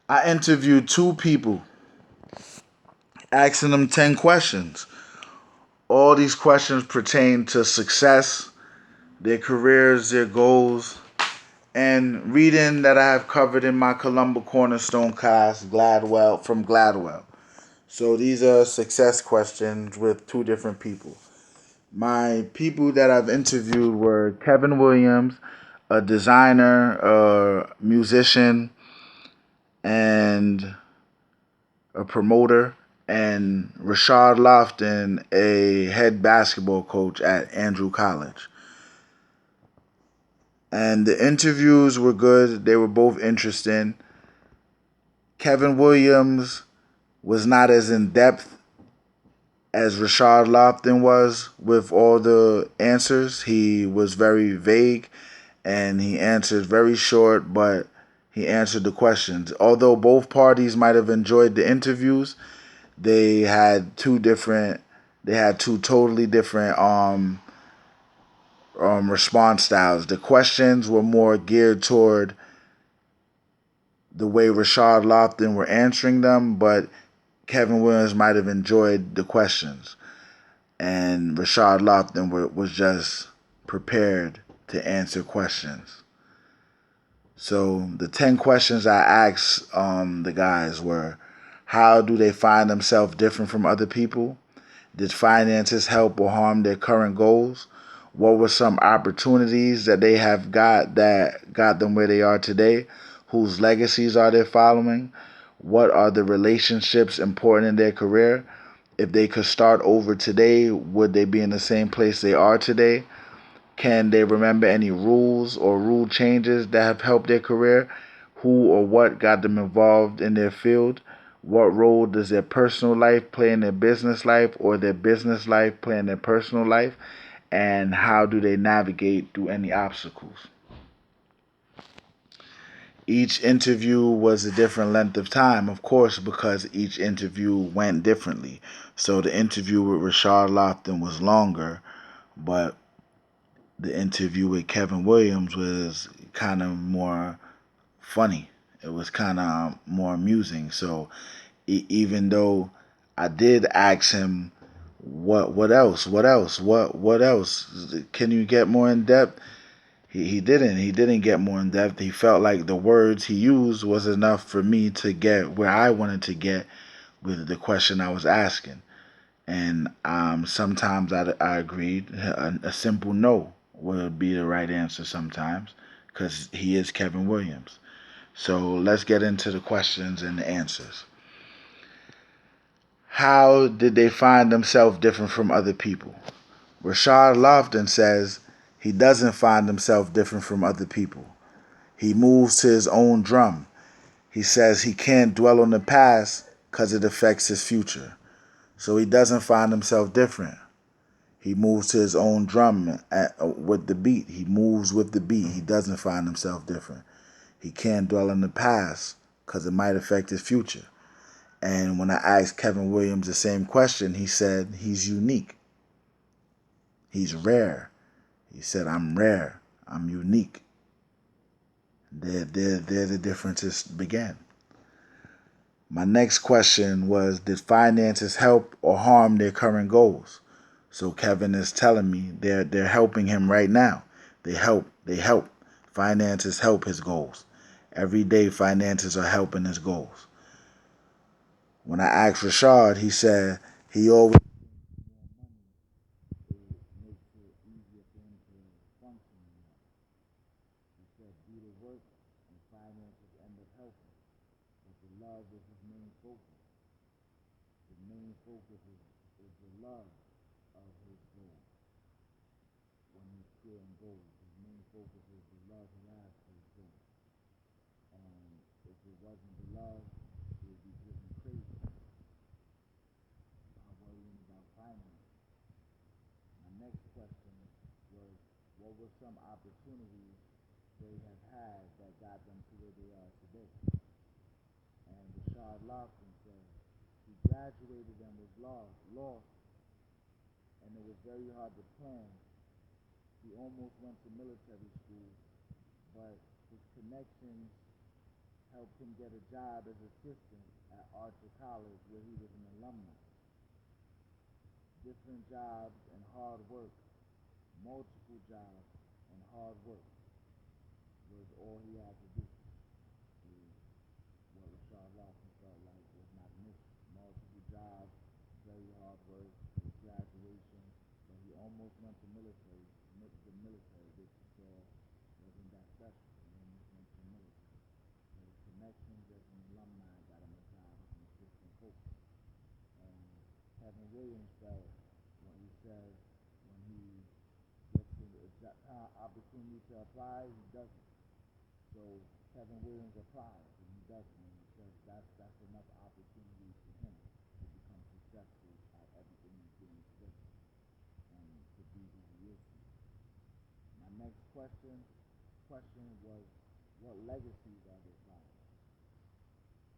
I interviewed two people, asking them 10 questions. All these questions pertain to success, their careers, their goals, and reading that I have covered in my Columba Cornerstone class, Gladwell from Gladwell. So these are success questions with two different people. My people that I've interviewed were Kevin Williams, a designer, a musician, and a promoter, and Rashad Lofton, a head basketball coach at Andrew College. And the interviews were good. They were both interesting. Kevin Williams was not as in depth as Rashad Lofton was with all the answers. He was very vague and he answered very short, but he answered the questions. Although both parties might have enjoyed the interviews, they had two totally different response styles. The questions were more geared toward the way Rashad Lofton were answering them, but Kevin Williams might have enjoyed the questions, and Rashad Lofton was just prepared to answer questions. So the 10 questions I asked the guys were: how do they find themselves different from other people? Did finances help or harm their current goals? What were some opportunities that they have got that got them where they are today? Whose legacies are they following? What are the relationships important in their career? If they could start over today, would they be in the same place they are today? Can they remember any rules or rule changes that have helped their career? Who or what got them involved in their field? What role does their personal life play in their business life, or their business life play in their personal life? And how do they navigate through any obstacles? Each interview was a different length of time, of course, because each interview went differently. So the interview with Rashad Lofton was longer, but the interview with Kevin Williams was kind of more funny. It was kind of more amusing. So even though I did ask him, what else, what else, can you get more in depth? He didn't get more in depth. He felt like the words he used was enough for me to get where I wanted to get with the question I was asking. And sometimes I agreed. A simple no would be the right answer sometimes, because he is Kevin Williams. So let's get into the questions and the answers. How did they find themselves different from other people? Rashad Lofton says he doesn't find himself different from other people. He moves to his own drum. He says he can't dwell on the past because it affects his future. So he doesn't find himself different. He moves to his own drum with the beat. He moves with the beat. He doesn't find himself different. He can't dwell on the past because it might affect his future. And when I asked Kevin Williams the same question, he said he's unique. He's rare. He said, I'm rare. I'm unique. There the differences began. My next question was, did finances help or harm their current goals? So Kevin is telling me they're helping him right now. They help. Finances help his goals. Every day finances are helping his goals. When I asked Rashad, he said he always makes it easier for him to function. He said do the work and finances end up helping. But the love is his main focus. The main focus is the love of his goal. When he's creating goals, his main focus is the love he has for his goal. And if it wasn't the love, he would be driven crazy by worrying about finance. My next question was, what were some opportunities they have had that got them to where they are today? And Rashad Lofton said he graduated and was lost, and it was very hard to plan. He almost went to military school, but his connections helped him get a job as assistant at Archer College where he was an alumni. Different jobs and hard work, multiple jobs and hard work was all he had to do. Is what Rashard Lawson felt like was not an issue. Multiple jobs, very hard work, his graduation, but he almost went to the military, which he saw wasn't that special. He almost went to the military. So his connections as an alumni got him a job as an assistant coach. And Kevin Williams felt when he said when he gets the opportunity to apply, he doesn't. So Kevin Williams applies and he doesn't, and he says that's enough opportunity for him to become successful at everything he's doing today and to be who he is today. My next question was, what legacies are they following?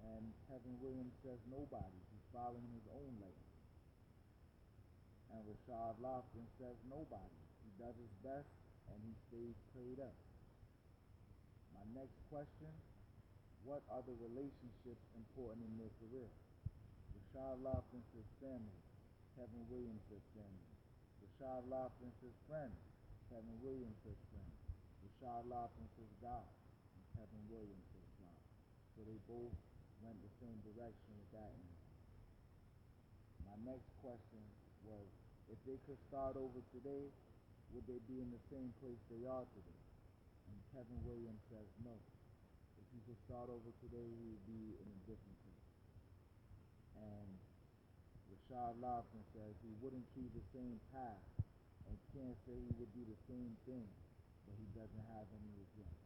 And Kevin Williams says nobody. He's following his own legacy. And Rashard Lofton says nobody. He does his best and he stays prayed up. My next question, what are the relationships important in their career? Rashard Lofton says family. Kevin Williams says family. Rashard Lofton says friends. Kevin Williams says friends. Rashard Lofton says God. And Kevin Williams says God. So they both went the same direction with that answer. My next question was, if they could start over today, would they be in the same place they are today? And Kevin Williams says no. If he could start over today, he would be in a different place. And Rashard Lofton says he wouldn't choose the same path and can't say he would do the same thing, but he doesn't have any regrets.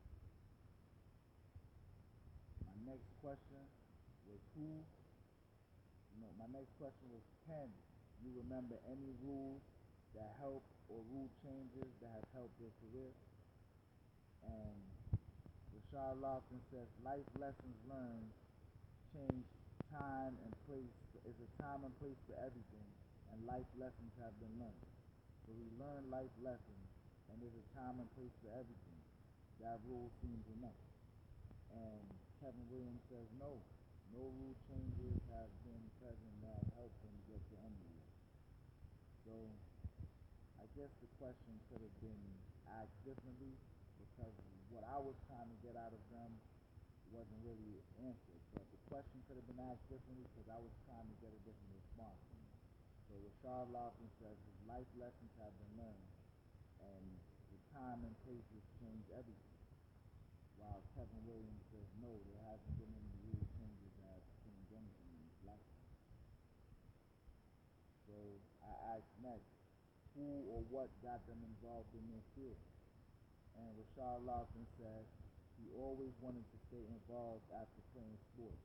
My next question was can you remember any rules that help or rule changes that have helped their career? And Rashard Lofton says life lessons learned change time and place. Is a time and place for everything, and life lessons have been learned. So we learn life lessons, and there's a time and place for everything. That rule seems enough. And Kevin Williams says no rule changes have been present that have helped him get to Emory. So I guess the question could have been asked differently because what I was trying to get out of them wasn't really answered. But the question could have been asked differently because I was trying to get a different response from them. So Rashard Lofton says his life lessons have been learned and the time and places change everything. While Kevin Williams says no, there hasn't been any rule changes that have changed anything in his life. So I asked next, who or what got them involved in their field? And Rashard Lofton said he always wanted to stay involved after playing sports.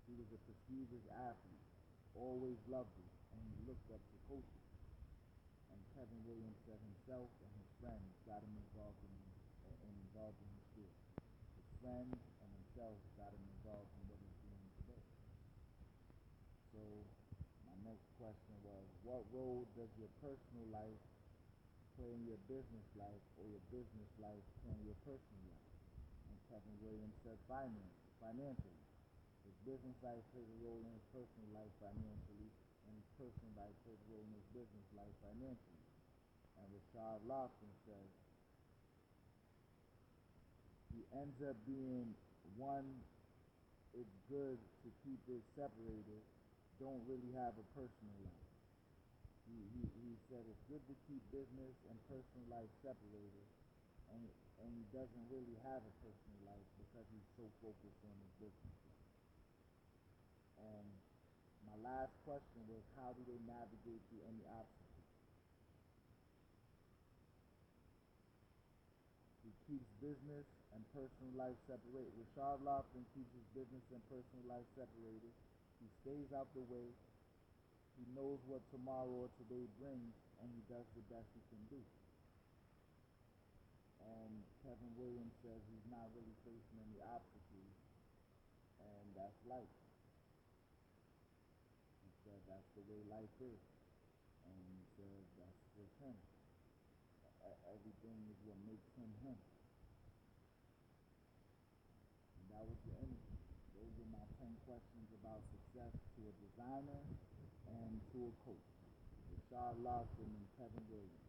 He was a prestigious athlete, always loved it, and he looked up to coaches. And Kevin Williams said himself and his friends got him involved in his field. His friends and himself got him involved in what he's doing today. So my next question was, what role does your personal life play in your business life or your business life play in your personal life? And Kevin Williams said financially. His business life plays a role in his personal life financially, and his personal life plays a role in his business life financially. And Rashard Lofton says he ends up being one, it's good to keep it separated, don't really have a personal life. He said it's good to keep business and personal life separated, and he doesn't really have a personal life because he's so focused on his business life. And my last question was, how do they navigate through any obstacles? He keeps business and personal life separated. Rashard Lofton keeps his business and personal life separated. He stays out the way. He knows what tomorrow or today brings, and he does the best he can do. And Kevin Williams says he's not really facing any obstacles, and that's life. He said that's the way life is, and he said that's just him. Everything is what makes him him. And that was the interview. success to a designer and to a coach. Rashard Lawson and Kevin Williams.